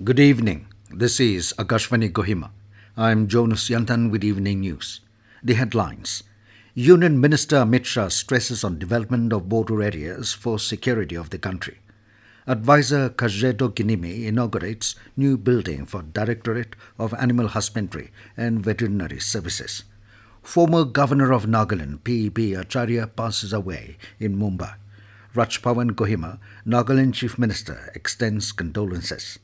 Good evening. This is Akashvani Kohima. I am Jonas Yantan with Evening News. The headlines. Union Minister Amit Shah stresses on development of border areas for security of the country. Advisor Kazheto Kinimi inaugurates new building for Directorate of Animal Husbandry and Veterinary Services. Former Governor of Nagaland, P.B. Acharya, passes away in Mumbai. Raj Bhavan Kohima, Nagaland Chief Minister, extends condolences.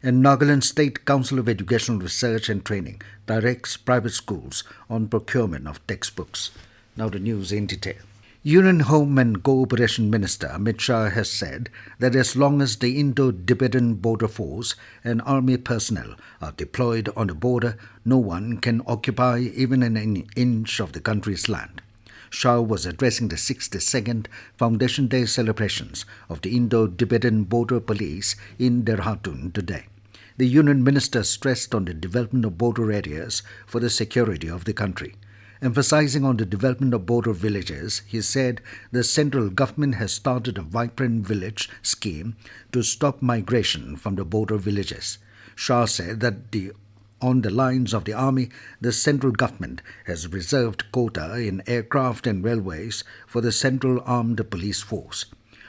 And Nagaland State Council of Educational Research and Training directs private schools on procurement of textbooks. Now the news in detail. Union Home and Cooperation Minister Amit Shah has said that as long as the Indo-Tibetan Border Force and army personnel are deployed on the border, no one can occupy even an inch of the country's land. Shah was addressing the 62nd Foundation Day celebrations of the Indo-Tibetan Border Police in Dehradun today. The Union Minister stressed on the development of border areas for the security of the country. Emphasizing on the development of border villages, he said the central government has started a vibrant village scheme to stop migration from the border villages. Shah said that on the lines of the army, the central government has reserved quota in aircraft and railways for the Central Armed Police Force.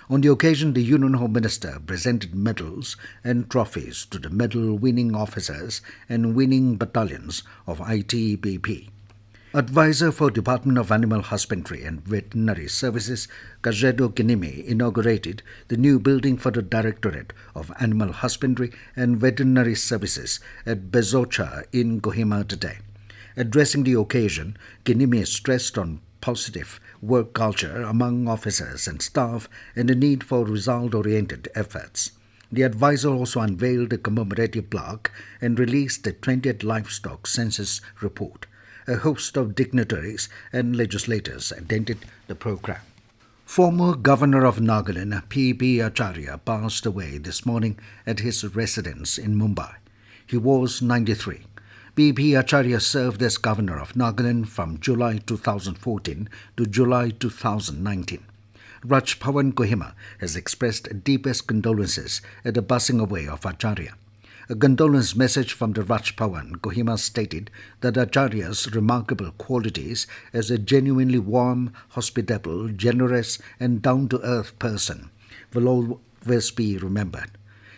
On the occasion, the Union Home Minister presented medals and trophies to the medal-winning officers and winning battalions of ITBP. Advisor for Department of Animal Husbandry and Veterinary Services, Kazheto Kinimi, inaugurated the new building for the Directorate of Animal Husbandry and Veterinary Services at Bezocha in Kohima today. Addressing the occasion, Kinimi stressed on positive work culture among officers and staff and the need for result-oriented efforts. The advisor also unveiled a commemorative plaque and released the 20th Livestock Census report. A host of dignitaries and legislators attended the program. Former Governor of Nagaland, P.B. Acharya, passed away this morning at his residence in Mumbai. He was 93. P.B. Acharya served as Governor of Nagaland from July 2014 to July 2019. Raj Bhavan Kohima has expressed deepest condolences at the passing away of Acharya. A condolence message from the Raj Bhavan Kohima stated that Acharya's remarkable qualities as a genuinely warm, hospitable, generous and down-to-earth person will always be remembered.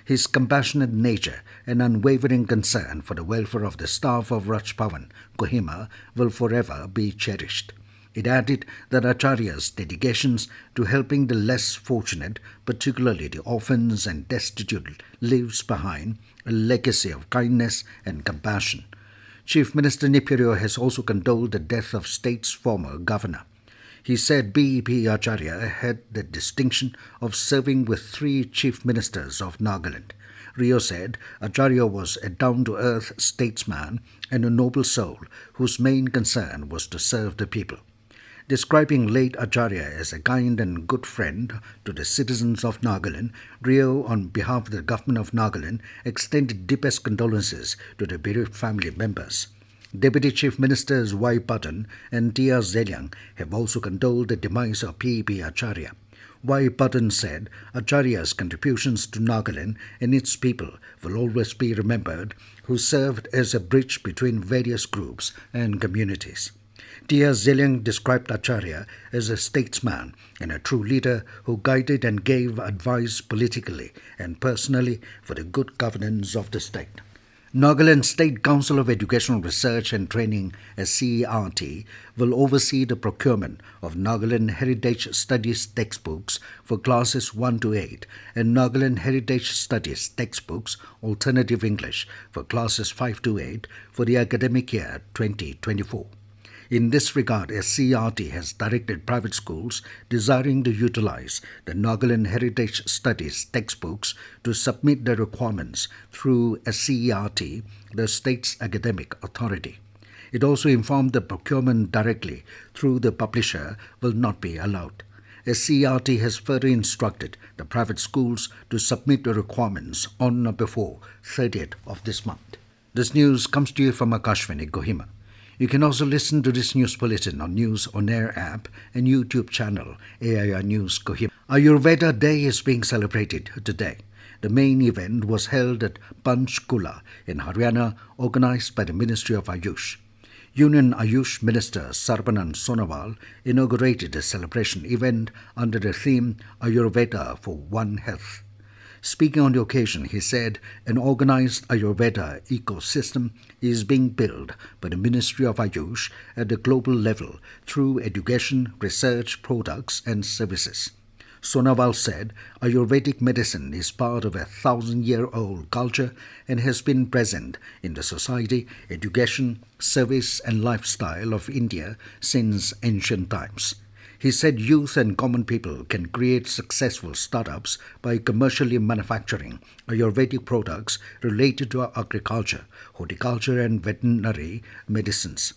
His compassionate nature and unwavering concern for the welfare of the staff of Raj Bhavan Kohima will forever be cherished. It added that Acharya's dedications to helping the less fortunate, particularly the orphans and destitute, leaves behind a legacy of kindness and compassion. Chief Minister Nipiryo has also condoled the death of state's former governor. He said B.P. Acharya had the distinction of serving with 3 chief ministers of Nagaland. Rio said Acharya was a down-to-earth statesman and a noble soul whose main concern was to serve the people. Describing late Acharya as a kind and good friend to the citizens of Nagaland, Rio, on behalf of the government of Nagaland, extended deepest condolences to the bereaved family members. Deputy Chief Ministers Y. Patan and T.R. Zeliang have also condoled the demise of P.B. Acharya. Y. Patan said Acharya's contributions to Nagaland and its people will always be remembered, who served as a bridge between various groups and communities. T.R. Zeliang described Acharya as a statesman and a true leader who guided and gave advice politically and personally for the good governance of the state. Nagaland State Council of Educational Research and Training, CERT, will oversee the procurement of Nagaland Heritage Studies textbooks for classes 1 to 8 and Nagaland Heritage Studies textbooks, Alternative English, for classes 5 to 8 for the academic year 2024. In this regard, CERT has directed private schools desiring to utilize the Nagaland Heritage Studies textbooks to submit their requirements through CERT, the state's academic authority. It also informed that procurement directly through the publisher will not be allowed. CERT has further instructed the private schools to submit the requirements on or before 30th of this month. This news comes to you from Akashvani Kohima. You can also listen to this news bulletin on News On Air app and YouTube channel AIR News Kohima. Ayurveda Day is being celebrated today. The main event was held at Panchkula in Haryana, organized by the Ministry of Ayush. Union Ayush Minister Sarbanan Sonowal inaugurated the celebration event under the theme Ayurveda for One Health. Speaking on the occasion, he said an organized Ayurveda ecosystem is being built by the Ministry of Ayush at the global level through education, research, products and services. Sonowal said Ayurvedic medicine is part of a 1,000-year-old culture and has been present in the society, education, service and lifestyle of India since ancient times. He said youth and common people can create successful startups by commercially manufacturing Ayurvedic products related to agriculture, horticulture and veterinary medicines.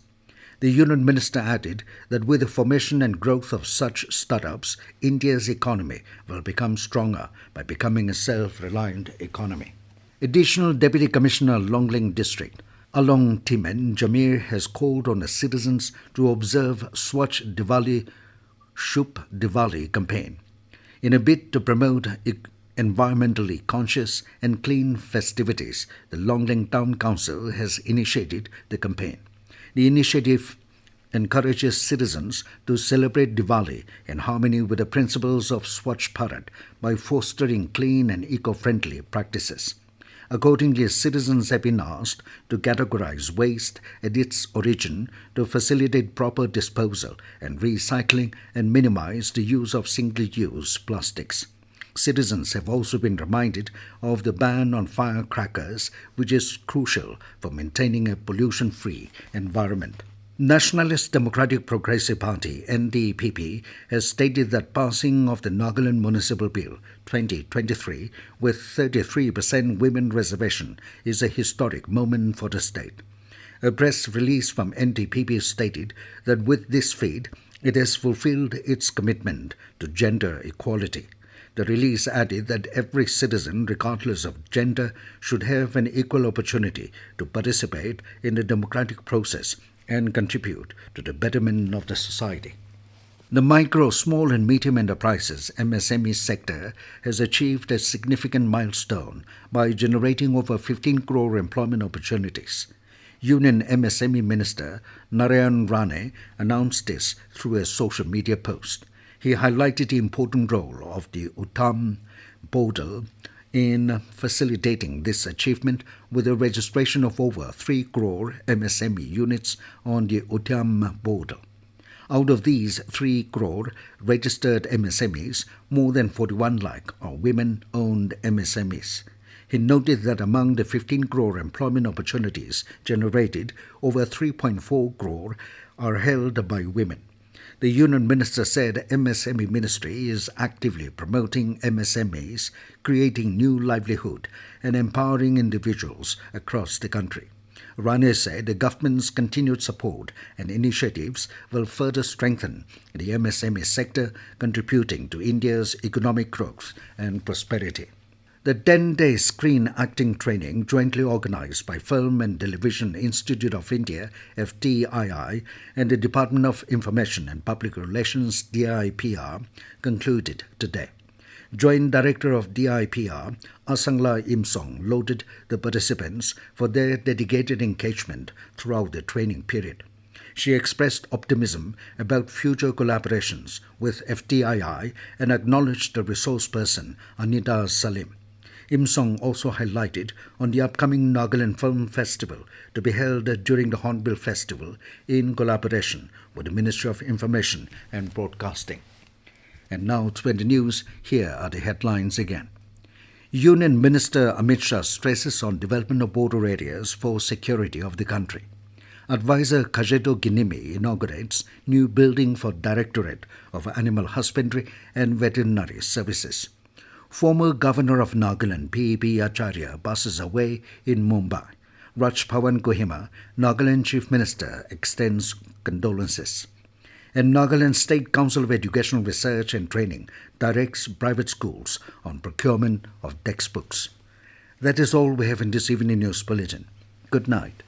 The Union Minister added that with the formation and growth of such startups, India's economy will become stronger by becoming a self-reliant economy. Additional Deputy Commissioner Longling District, Along Timen Jamir, has called on the citizens to observe Swachh Diwali Shubh Diwali campaign. In a bid to promote environmentally conscious and clean festivities, the Longling Town Council has initiated the campaign. The initiative encourages citizens to celebrate Diwali in harmony with the principles of Swachh Bharat by fostering clean and eco-friendly practices. Accordingly, citizens have been asked to categorize waste at its origin to facilitate proper disposal and recycling and minimize the use of single-use plastics. Citizens have also been reminded of the ban on firecrackers, which is crucial for maintaining a pollution-free environment. Nationalist Democratic Progressive Party (NDPP) has stated that passing of the Nagaland Municipal Bill 2023 with 33% women reservation is a historic moment for the state. A press release from NDPP stated that with this feat, it has fulfilled its commitment to gender equality. The release added that every citizen, regardless of gender, should have an equal opportunity to participate in the democratic process and contribute to the betterment of the society. The micro, small and medium enterprises (MSME) sector has achieved a significant milestone by generating over 15 crore employment opportunities. Union MSME Minister Narayan Rane announced this through a social media post. He highlighted the important role of the Uttam portal in facilitating this achievement with the registration of over 3 crore MSME units on the Uttam portal. Out of these 3 crore registered MSMEs, more than 41 lakh are women-owned MSMEs. He noted that among the 15 crore employment opportunities generated, over 3.4 crore are held by women. The Union Minister said MSME Ministry is actively promoting MSMEs, creating new livelihood and empowering individuals across the country. Rane said the government's continued support and initiatives will further strengthen the MSME sector, contributing to India's economic growth and prosperity. The 10-day screen acting training jointly organized by Film and Television Institute of India (FTII) and the Department of Information and Public Relations (DIPR) concluded today. Joint Director of DIPR, Asangla Imsong, lauded the participants for their dedicated engagement throughout the training period. She expressed optimism about future collaborations with FTII and acknowledged the resource person Anita Salim. Imsong also highlighted on the upcoming Nagaland Film Festival to be held during the Hornbill Festival in collaboration with the Ministry of Information and Broadcasting. And now to the news, here are the headlines again. Union Minister Amit Shah stresses on development of border areas for security of the country. Advisor Kazheto Kinimi inaugurates new building for Directorate of Animal Husbandry and Veterinary Services. Former Governor of Nagaland, P.B. Acharya, passes away in Mumbai. Raj Bhavan Kohima, Nagaland Chief Minister, extends condolences. And Nagaland State Council of Educational Research and Training directs private schools on procurement of textbooks. That is all we have in this evening news bulletin. Good night.